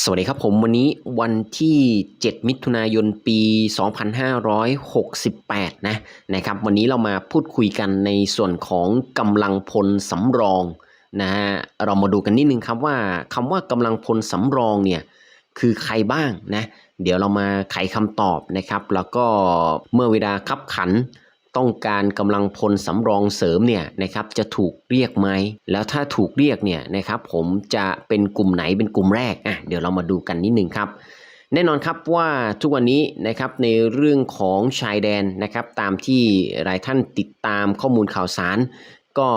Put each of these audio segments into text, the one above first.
สวัสดีครับผมวันนี้วันที่7มิถุนายนปี2568นะครับวันนี้เรามาพูดคุยกันในส่วนของกำลังพลสำรองนะฮะเรามาดูกันนิดนึงครับว่าคำว่ากำลังพลสำรองเนี่ยคือใครบ้างนะเดี๋ยวเรามาไขคำตอบนะครับแล้วก็เมื่อเวลาคับขันต้องการกำลังพลสำรองเสริมเนี่ยนะครับจะถูกเรียกไหมแล้วถ้าถูกเรียกเนี่ยนะครับผมจะเป็นกลุ่มไหนเป็นกลุ่มแรกเดี๋ยวเรามาดูกันนิดนึงครับแน่นอนครับว่าทุกวันนี้นะครับในเรื่องของชายแดนนะครับตามที่หลายท่านติดตามข้อมูลข่าวสารก็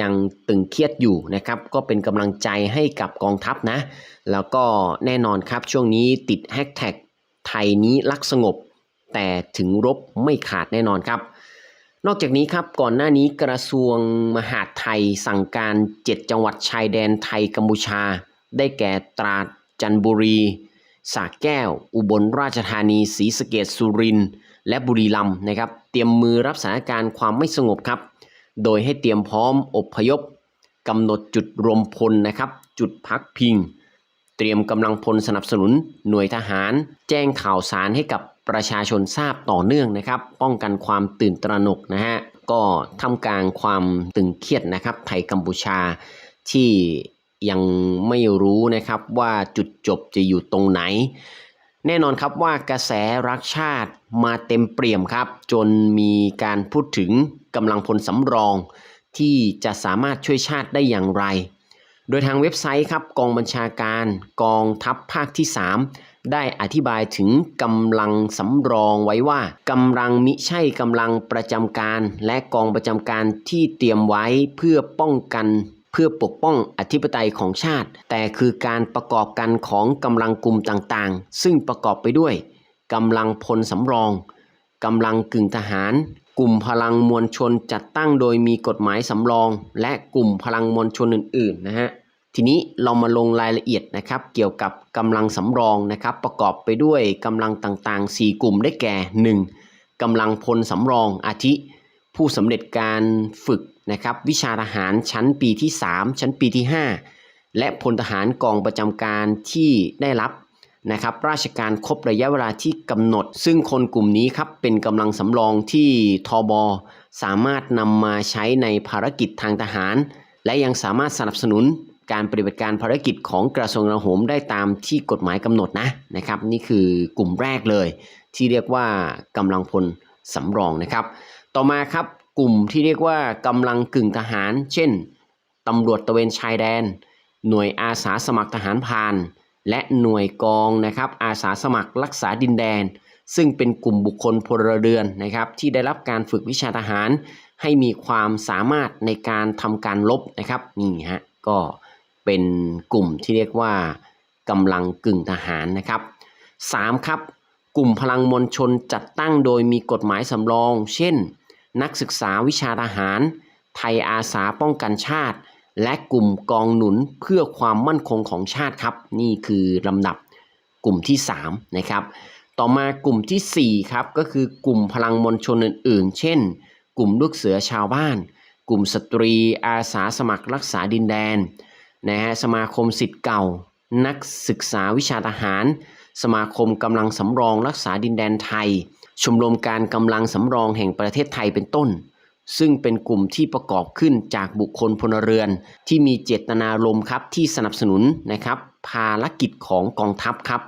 ยังตึงเครียดอยู่นะครับก็เป็นกำลังใจให้กับกองทัพนะแล้วก็แน่นอนครับช่วงนี้ติดแฮชแท็กไทยนี้รักสงบแต่ถึงรบไม่ขาดแน่นอนครับนอกจากนี้ครับก่อนหน้านี้กระทรวงมหาดไทยสั่งการ7จังหวัดชายแดนไทยกัมพูชาได้แก่ตราดจันทบุรีสระแก้วอุบลราชธานีศรีสะเกษสุรินทร์และบุรีรัมย์นะครับเตรียมมือรับสถานการณ์ความไม่สงบครับโดยให้เตรียมพร้อมอพยพกำหนดจุดรวมพลนะครับจุดพักพิงเตรียมกำลังพลสนับสนุนหน่วยทหารแจ้งข่าวสารให้กับประชาชนทราบต่อเนื่องนะครับป้องกันความตื่นตระหนกนะฮะก็ท่ามกลางความตึงเครียดนะครับไทยกัมพูชาที่ยังไม่รู้นะครับว่าจุดจบจะอยู่ตรงไหนแน่นอนครับว่ากระแสรักชาติมาเต็มเปี่ยมครับจนมีการพูดถึงกำลังพลสำรองที่จะสามารถช่วยชาติได้อย่างไรโดยทางเว็บไซต์ครับกองบัญชาการกองทัพภาคที่3ได้อธิบายถึงกำลังสำรองไว้ว่ากำลังมิใช่กำลังประจำการและกองประจำการที่เตรียมไว้เพื่อป้องกันเพื่อปกป้องอธิปไตยของชาติแต่คือการประกอบกันของกำลังกลุ่มต่างๆซึ่งประกอบไปด้วยกำลังพลสำรองกำลังกึ่งทหารกลุ่มพลังมวลชนจัดตั้งโดยมีกฎหมายสำรองและกลุ่มพลังมวลชนอื่นๆนะฮะทีนี้เรามาลงรายละเอียดนะครับเกี่ยวกับกำลังสำรองนะครับประกอบไปด้วยกำลังต่างๆ4กลุ่มได้แก่ 1. กำลังพลสำรองอาทิ ผู้สำเร็จการฝึกนะครับวิชาทหารชั้นปีที่3ชั้นปีที่5และพลทหารกองประจำการที่ได้รับนะครับราชการครบระยะเวลาที่กำหนดซึ่งคนกลุ่มนี้ครับเป็นกำลังสำรองที่ทบสามารถนำมาใช้ในภารกิจทางทหารและยังสามารถสนับสนุนการปฏิบัติการภารกิจของกระทรวงกลาโหมได้ตามที่กฎหมายกำหนดนะครับนี่คือกลุ่มแรกเลยที่เรียกว่ากำลังพลสำรองนะครับต่อมาครับกลุ่มที่เรียกว่ากำลังกึ่งทหารเช่นตำรวจตระเวนชายแดนหน่วยอาสาสมัครทหารพรานและหน่วยกองนะครับอาสาสมัครรักษาดินแดนซึ่งเป็นกลุ่มบุคคลพลเรือนนะครับที่ได้รับการฝึกวิชาทหารให้มีความสามารถในการทำการรบนะครับนี่ฮะก็เป็นกลุ่มที่เรียกว่ากำลังกึ่งทหารนะครับ3ครับกลุ่มพลังมวลชนจัดตั้งโดยมีกฎหมายสำรองเช่นนักศึกษาวิชาทหารไทยอาสาป้องกันชาติและกลุ่มกองหนุนเพื่อความมั่นคงของชาติครับนี่คือลำดับกลุ่มที่3นะครับต่อมากลุ่มที่4ครับก็คือกลุ่มพลังมวลชนอื่นๆเช่นกลุ่มลูกเสือชาวบ้านกลุ่มสตรีอาสาสมัครรักษาดินแดนนะฮะสมาคมศิษย์เก่านักศึกษาวิชาทหารสมาคมกำลังสำรองรักษาดินแดนไทยชมรมการกำลังสำรองแห่งประเทศไทยเป็นต้นซึ่งเป็นกลุ่มที่ประกอบขึ้นจากบุคคลพลเรือนที่มีเจตนารมณ์ครับที่สนับสนุนนะครับภารกิจของกองทัพครับ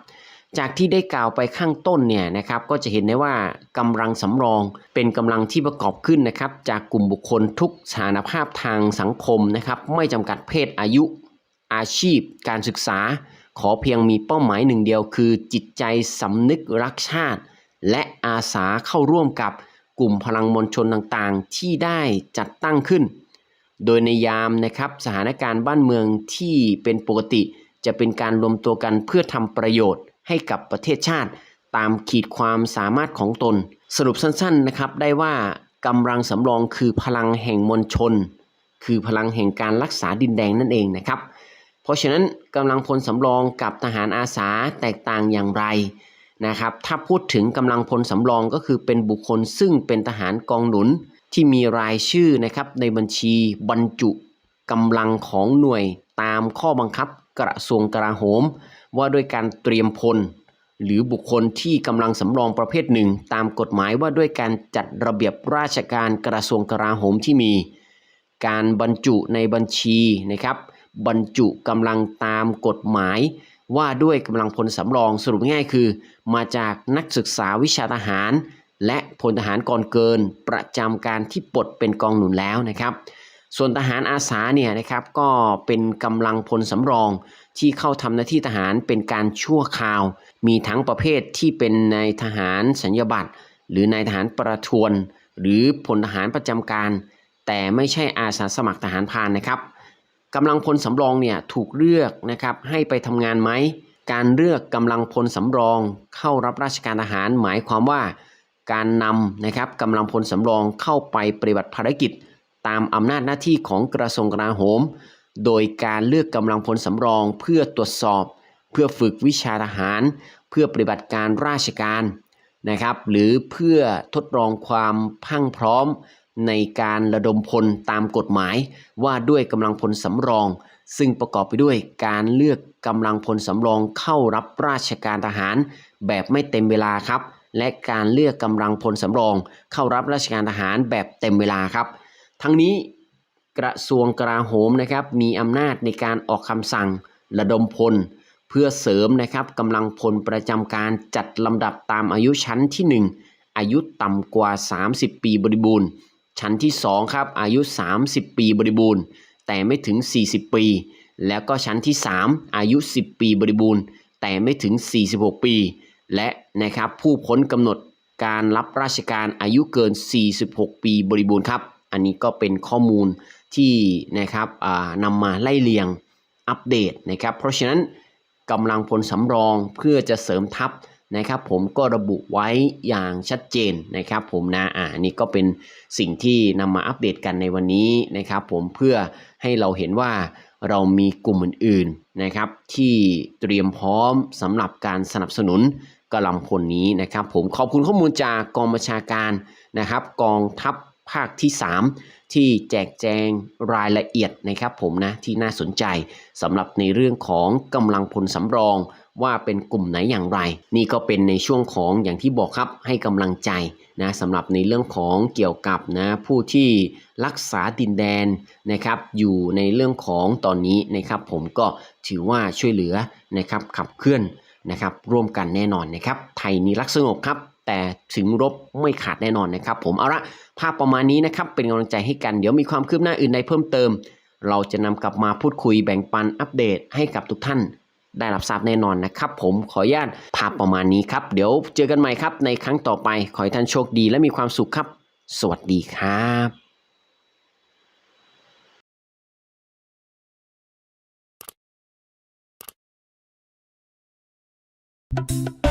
จากที่ได้กล่าวไปข้างต้นเนี่ยนะครับก็จะเห็นได้ว่ากำลังสำรองเป็นกำลังที่ประกอบขึ้นนะครับจากกลุ่มบุคคลทุกสถานภาพทางสังคมนะครับไม่จำกัดเพศอายุอาชีพการศึกษาขอเพียงมีเป้าหมายหนึ่งเดียวคือจิตใจสำนึกรักชาติและอาสาเข้าร่วมกับกลุ่มพลังมวลชนต่างๆที่ได้จัดตั้งขึ้นโดยในยามนะครับสถานการณ์บ้านเมืองที่เป็นปกติจะเป็นการรวมตัวกันเพื่อทำประโยชน์ให้กับประเทศชาติตามขีดความสามารถของตนสรุปสั้นๆนะครับได้ว่ากำลังสำรองคือพลังแห่งมวลชนคือพลังแห่งการรักษาดินแดนนั่นเองนะครับเพราะฉะนั้นกำลังพลสำรองกับทหารอาสาแตกต่างอย่างไรนะครับถ้าพูดถึงกำลังพลสำรองก็คือเป็นบุคคลซึ่งเป็นทหารกองหนุนที่มีรายชื่อนะครับในบัญชีบรรจุกำลังของหน่วยตามข้อบังคับ กระทรวงกลาโหมว่าด้วยการเตรียมพลหรือบุคคลที่กำลังสำรองประเภทหนึ่งตามกฎหมายว่าด้วยการจัดระเบียบราชการกระทรวงกลาโหมที่มีการบรรจุในบัญชีนะครับบรรจุกำลังตามกฎหมายว่าด้วยกำลังพลสำรองสรุปง่ายคือมาจากนักศึกษาวิชาทหารและพลทหารกองเกินประจำการที่ปลดเป็นกองหนุนแล้วนะครับส่วนทหารอาสาเนี่ยนะครับก็เป็นกำลังพลสำรองที่เข้าทำหน้าที่ทหารเป็นการชั่วคราวมีทั้งประเภทที่เป็นนายทหารสัญญาบัตรหรือนายทหารประทวนหรือพลทหารประจำการแต่ไม่ใช่อาสาสมัครทหารพรานนะครับกำลังพลสำรองเนี่ยถูกเลือกนะครับให้ไปทำงานไหมการเลือกกำลังพลสำรองเข้ารับราชการทหารหมายความว่าการนำนะครับกำลังพลสำรองเข้าไปปฏิบัติภารกิจตามอำนาจหน้าที่ของกระทรวงกลาโหมโดยการเลือกกำลังพลสำรองเพื่อตรวจสอบเพื่อฝึกวิชาทหารเพื่อปฏิบัติการราชการนะครับหรือเพื่อทดลองความพรั่งพร้อมในการระดมพลตามกฎหมายว่าด้วยกำลังพลสำรองซึ่งประกอบไปด้วยการเลือกกำลังพลสำรองเข้ารับราชการทหารแบบไม่เต็มเวลาครับและการเลือกกำลังพลสำรองเข้ารับราชการทหารแบบเต็มเวลาครับทั้งนี้กระทรวงกลาโหมนะครับมีอำนาจในการออกคำสั่งระดมพลเพื่อเสริมนะครับกำลังพลประจำการจัดลำดับตามอายุชั้นที่1อายุต่ำกว่า30ปีบริบูรณ์ชั้นที่2ครับอายุ30ปีบริบูรณ์แต่ไม่ถึง40ปีแล้วก็ชั้นที่3อายุ10ปีบริบูรณ์แต่ไม่ถึง46ปีและนะครับผู้พ้นกำหนดการรับราชการอายุเกิน46ปีบริบูรณ์ครับอันนี้ก็เป็นข้อมูลที่นะครับนำมาไล่เรียงอัปเดตนะครับเพราะฉะนั้นกำลังพลสำรองเพื่อจะเสริมทัพนะครับผมก็ระบุไว้อย่างชัดเจนนะครับผมนะนี่ก็เป็นสิ่งที่นำมาอัปเดตกันในวันนี้นะครับผมเพื่อให้เราเห็นว่าเรามีกลุ่มอื่นๆนะครับที่เตรียมพร้อมสำหรับการสนับสนุนกำลังพลนี้นะครับผมขอบคุณข้อมูลจากกองบัญชาการนะครับกองทัพภาคที่3ที่แจกแจงรายละเอียดนะครับผมนะที่น่าสนใจสำหรับในเรื่องของกำลังพลสำรองว่าเป็นกลุ่มไหนอย่างไรนี่ก็เป็นในช่วงของอย่างที่บอกครับให้กำลังใจนะสำหรับในเรื่องของเกี่ยวกับนะผู้ที่รักษาดินแดนนะครับอยู่ในเรื่องของตอนนี้นะครับผมก็ถือว่าช่วยเหลือนะครับขับเคลื่อนนะครับร่วมกันแน่นอนนะครับไทยนี้รักสงบครับแต่ถึงรบไม่ขาดแน่นอนนะครับผมเอาละภาพประมาณนี้นะครับเป็นกำลังใจให้กันเดี๋ยวมีความคืบหน้าอื่นใดเพิ่มเติมเราจะนำกลับมาพูดคุยแบ่งปันอัปเดตให้กับทุกท่านได้รับทราบแน่นอนนะครับผมขออนุญาตภาพประมาณนี้ครับเดี๋ยวเจอกันใหม่ครับในครั้งต่อไปขอให้ท่านโชคดีและมีความสุขครับสวัสดีครับ